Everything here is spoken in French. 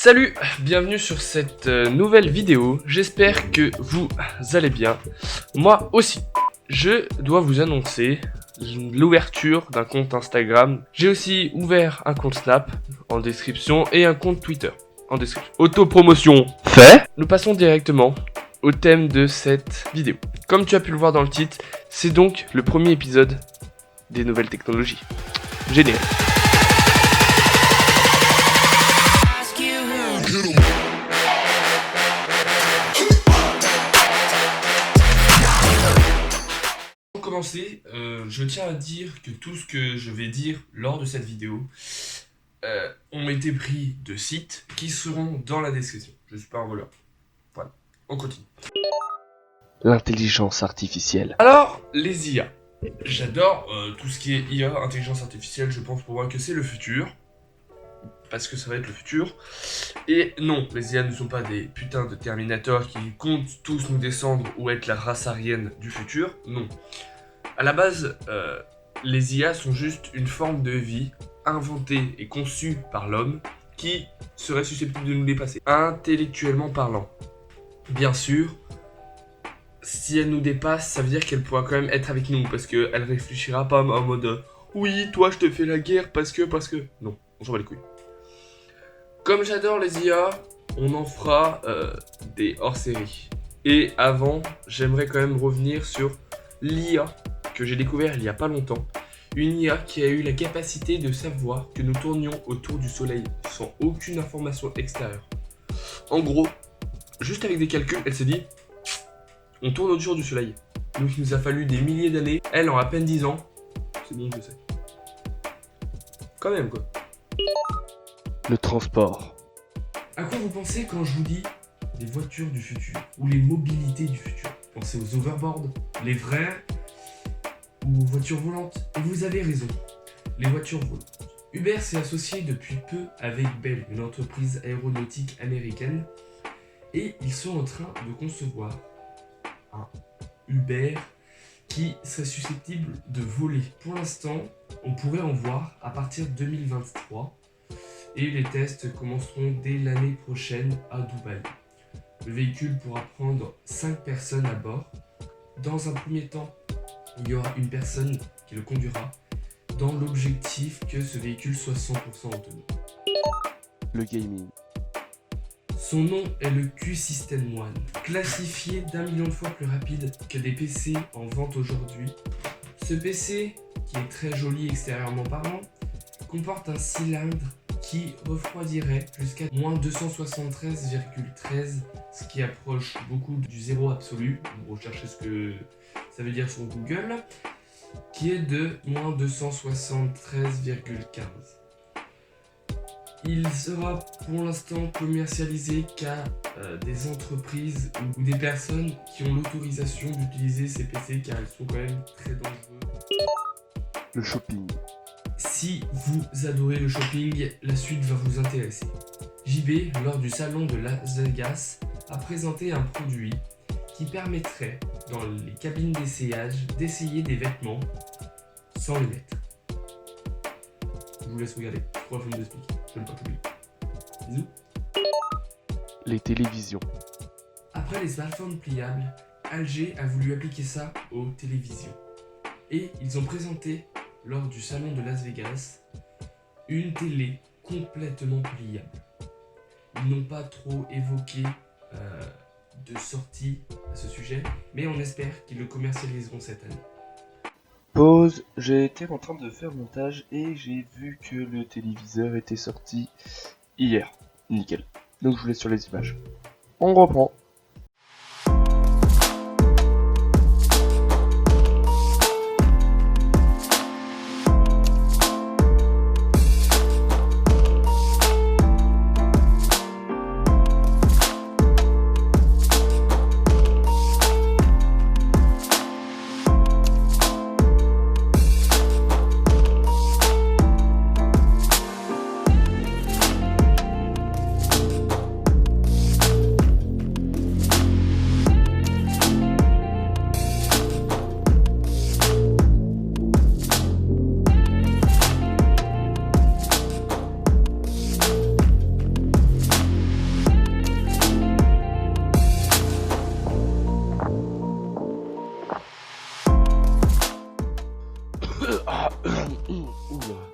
Salut, bienvenue sur cette nouvelle vidéo, j'espère que vous allez bien, moi aussi. Je dois vous annoncer l'ouverture d'un compte Instagram, j'ai aussi ouvert un compte Snap en description et un compte Twitter en description. Autopromotion fait. Nous passons directement au thème de cette vidéo. Comme tu as pu le voir dans le titre, c'est donc le premier épisode des nouvelles technologies. Générique. Pour commencer, je tiens à dire que tout ce que je vais dire lors de cette vidéo ont été pris de sites qui seront dans la description. Je suis pas un voleur. Voilà, on continue. L'intelligence artificielle. Alors, les IA. J'adore tout ce qui est IA, intelligence artificielle, je pense pour moi que c'est le futur. Parce que ça va être le futur. Et non, les IA ne sont pas des putains de Terminators qui comptent tous nous descendre ou être la race aryenne du futur. Non. À la base, les IA sont juste une forme de vie inventée et conçue par l'homme qui serait susceptible de nous dépasser, intellectuellement parlant. Bien sûr, si elle nous dépasse, ça veut dire qu'elle pourra quand même être avec nous, parce qu'elle réfléchira pas en mode « Oui, toi je te fais la guerre parce que... » Non, on s'en bat les couilles. Comme j'adore les IA, on en fera des hors-séries. Et avant, j'aimerais quand même revenir sur l'IA que j'ai découvert il y a pas longtemps. Une IA qui a eu la capacité de savoir que nous tournions autour du soleil sans aucune information extérieure. En gros, juste avec des calculs, elle s'est dit on tourne autour du soleil. Donc il nous a fallu des milliers d'années. Elle, en à peine 10 ans, c'est bon, je sais. Quand même, quoi. Le transport. À quoi vous pensez quand je vous dis les voitures du futur ou les mobilités du futur? Pensez aux overboards, les vrais ou aux voitures volantes. Et vous avez raison, les voitures volantes. Uber s'est associé depuis peu avec Bell, une entreprise aéronautique américaine, et ils sont en train de concevoir un Uber qui serait susceptible de voler. Pour l'instant, on pourrait en voir à partir de 2023 et les tests commenceront dès l'année prochaine à Dubaï. Le véhicule pourra prendre 5 personnes à bord. Dans un premier temps, il y aura une personne qui le conduira dans l'objectif que ce véhicule soit 100% autonome. Le gaming. Son nom est le Q-System One, classifié d'1 million de fois plus rapide que des PC en vente aujourd'hui. Ce PC, qui est très joli extérieurement parlant, comporte un cylindre qui refroidirait jusqu'à moins 273,13, ce qui approche beaucoup du zéro absolu. Vous recherchez ce que ça veut dire sur Google, qui est de moins 273,15. Il sera pour l'instant commercialisé qu'à des entreprises ou des personnes qui ont l'autorisation d'utiliser ces PC car ils sont quand même très dangereux. Le shopping. Si vous adorez le shopping, la suite va vous intéresser. JB, lors du salon de Las Vegas, a présenté un produit qui permettrait, dans les cabines d'essayage, d'essayer des vêtements sans les mettre. Je vous laisse regarder, je crois que je vais vous expliquer. Je ne vais pas publier. Bisous. Les télévisions. Après les smartphones pliables, LG a voulu appliquer ça aux télévisions. Et ils ont présenté, lors du salon de Las Vegas, une télé complètement pliable. Ils n'ont pas trop évoqué de sortie à ce sujet, mais on espère qu'ils le commercialiseront cette année. Pause, j'étais en train de faire montage et j'ai vu que le téléviseur était sorti hier. Nickel. Donc je vous laisse sur les images. On reprend. Oula.